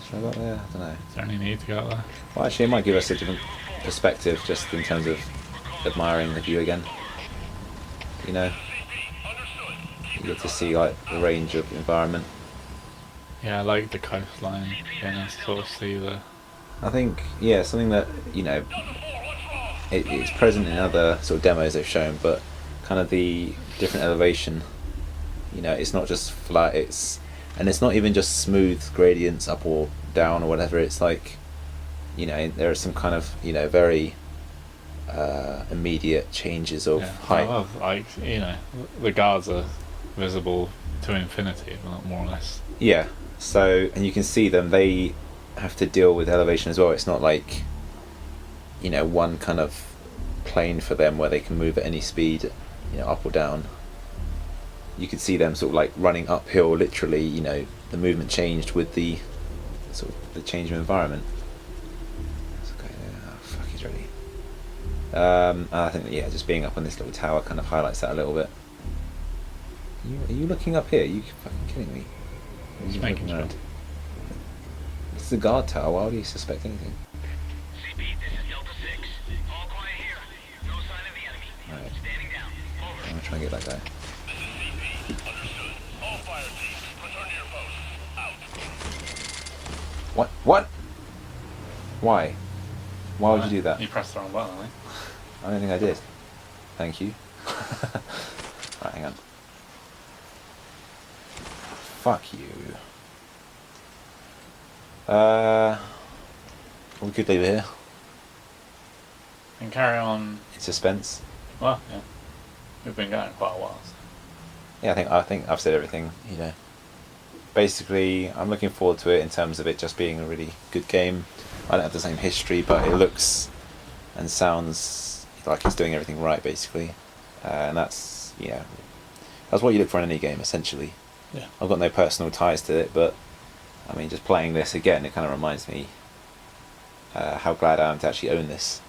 Should I go up there? I don't know. Is there any need to go out there? Well, actually, it might give us a different perspective just in terms of admiring the view again. You know? You get to see like the range of environment. Yeah, I like the coastline. Yeah, sort of see the. I think something that it's present in other sort of demos they've shown, but kind of the different elevation. It's not just flat. And it's not even just smooth gradients up or down or whatever. It's like, there are some kind of very immediate changes of height. I love, the guards are visible to infinity, more or less. Yeah. So, and you can see them. They have to deal with elevation as well. It's not like, one kind of plane for them where they can move at any speed, up or down. You can see them sort of like running uphill, literally. The movement changed with the sort of the change of environment. Okay, fuck, he's ready. I think that just being up on this little tower kind of highlights that a little bit. Are you looking up here? Are you fucking kidding me? Just making sure. It's the guard tower. Why would you suspect anything? CP, this is Delta 6. All quiet here. No sign of the enemy. Right. Standing down. Over. I'm gonna try and get that guy. All fire teams, return to your post. Out. What? What? Why? Why would you do that? You pressed the wrong button, I think. I don't think I did. Thank you. Right, hang on. Fuck you. We could leave it here. And carry on. In suspense. Well, yeah. We've been going quite a while. So. Yeah, I think I've said everything. Basically, I'm looking forward to it in terms of it just being a really good game. I don't have the same history, but it looks and sounds like it's doing everything right, basically. And that's what you look for in any game, essentially. Yeah. I've got no personal ties to it, but I mean, just playing this again, it kind of reminds me how glad I am to actually own this,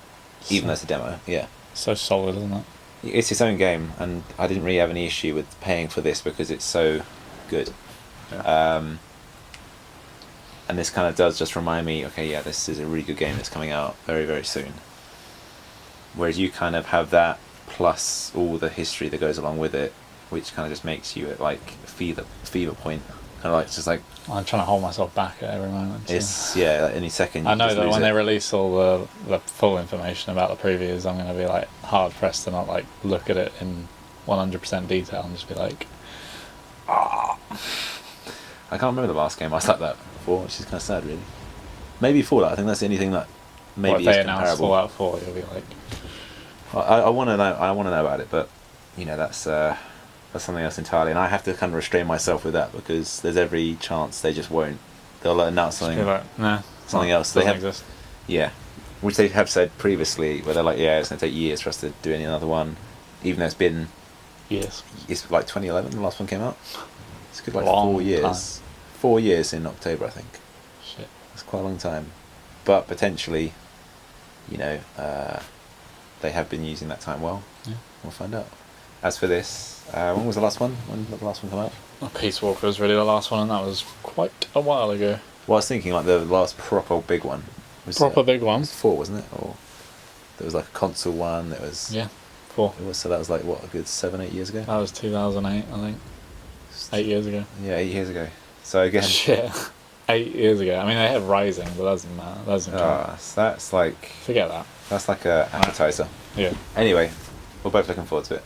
even though it's a demo. Yeah. So solid, isn't it? It's its own game, and I didn't really have any issue with paying for this because it's so good. Yeah. And this kind of does just remind me, okay, yeah, this is a really good game that's coming out very, very soon. Whereas you kind of have that plus all the history that goes along with it, which kind of just makes you at like fever point. Kind of like it's just like I'm trying to hold myself back at every moment. it's like any second. You I know just that lose when it. they release all the full information about the previews, I'm going to be like hard pressed to not like look at it in 100% detail and just be like, I can't remember the last game I was like that before, which is kind of sad, really. Maybe Fallout. I think that's the only thing that maybe what if is they announce comparable. Fallout 4, you'll be like, I want to know. I want to know about it, but that's something else entirely, and I have to kind of restrain myself with that because there's every chance they just won't. They'll announce just something, be like, nah, something else. They doesn't have, exist. yeah, which they have said previously, where they're like, yeah, it's going to take years for us to do another one, even though it's been Yes. it's like 2011 the last one came out. It's good, like Long 4 years. time. 4 years in October, I think. Shit. It's quite a long time, but potentially, they have been using that time well. Yeah. We'll find out. As for this, when was the last one? When did the last one come out? Peace Walker was really the last one, and that was quite a while ago. Well, I was thinking like the last proper big one was Proper big it one. was 4, wasn't it? Or there was like a console one. There was Yeah, 4. It was, so that was like what, a good 7-8 years ago. That was 2008, I think. 8 years ago. Yeah, 8 years ago. So again, Shit. 8 years ago. I mean, they had Rising, but that doesn't matter. That doesn't count. so that's like Forget that. a appetizer. Yeah. Anyway, we're both looking forward to it.